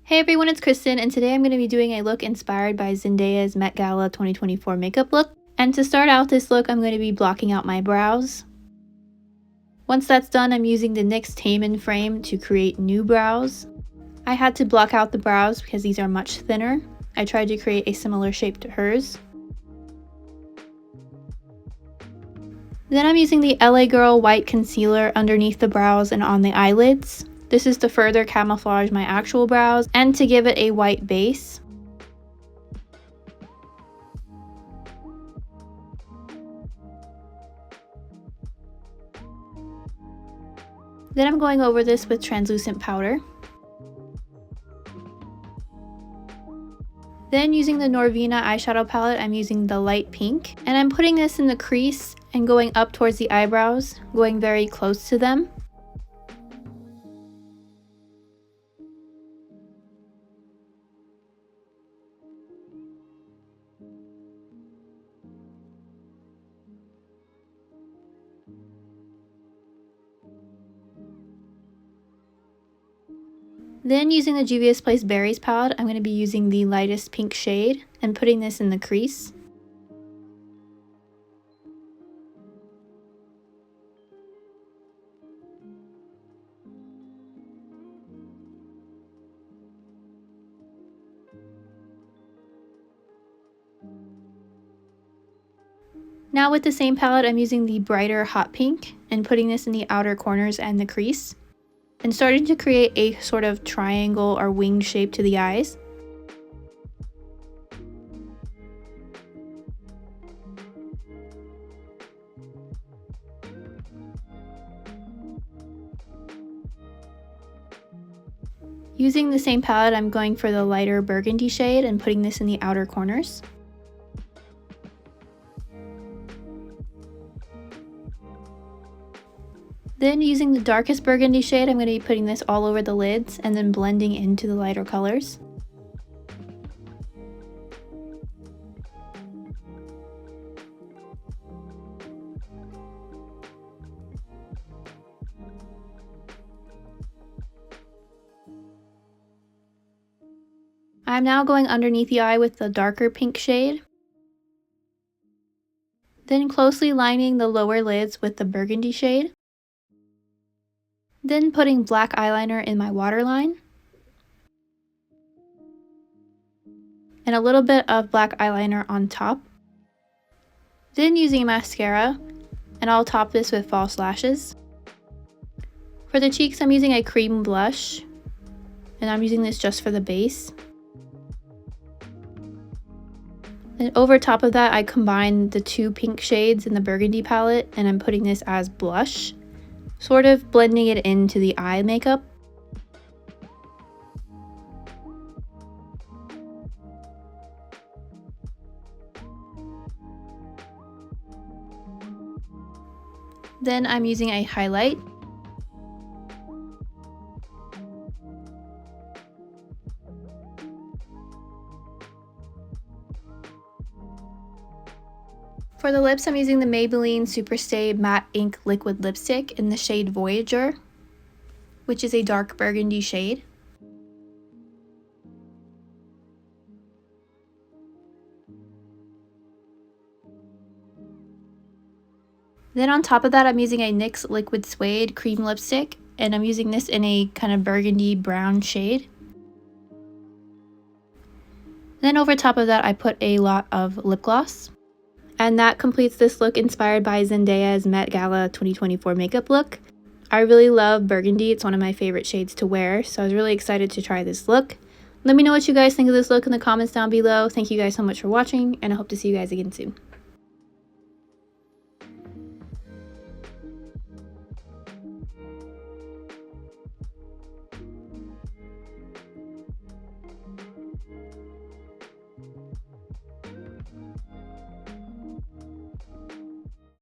Hey everyone, it's Kristen, and today I'm going to be doing a look inspired by Zendaya's Met Gala 2024 makeup look. And to start out this look, I'm going to be blocking out my brows. Once that's done, I'm using the NYX Tame frame to create new brows. I had to block out the brows because these are much thinner. I tried to create a similar shape to hers. Then I'm using the LA Girl white concealer underneath the brows and on the eyelids. This is to further camouflage my actual brows and to give it a white base. Then I'm going over this with translucent powder. Then using the Norvina eyeshadow palette, I'm using the light pink. And I'm putting this in the crease and going up towards the eyebrows, going very close to them. Then using the Juvia's Place Berries palette, I'm going to be using the lightest pink shade and putting this in the crease. Now with the same palette, I'm using the brighter hot pink and putting this in the outer corners and the crease, and starting to create a sort of triangle or winged shape to the eyes. Using the same palette, I'm going for the lighter burgundy shade and putting this in the outer corners. Then using the darkest burgundy shade, I'm going to be putting this all over the lids and then blending into the lighter colors. I'm now going underneath the eye with the darker pink shade. Then closely lining the lower lids with the burgundy shade. Then putting black eyeliner in my waterline. And a little bit of black eyeliner on top. Then using mascara, and I'll top this with false lashes. For the cheeks, I'm using a cream blush, and I'm using this just for the base. And over top of that, I combine the two pink shades in the burgundy palette, and I'm putting this as blush, sort of blending it into the eye makeup. Then I'm using a highlight. For the lips, I'm using the Maybelline Superstay Matte Ink Liquid Lipstick in the shade Voyager, which is a dark burgundy shade. Then on top of that, I'm using a NYX Liquid Suede Cream Lipstick, and I'm using this in a kind of burgundy brown shade. Then over top of that, I put a lot of lip gloss. And that completes this look inspired by Zendaya's Met Gala 2024 makeup look. I really love burgundy, it's one of my favorite shades to wear, so I was really excited to try this look. Let me know what you guys think of this look in the comments down below. Thank you guys so much for watching, and I hope to see you guys again soon.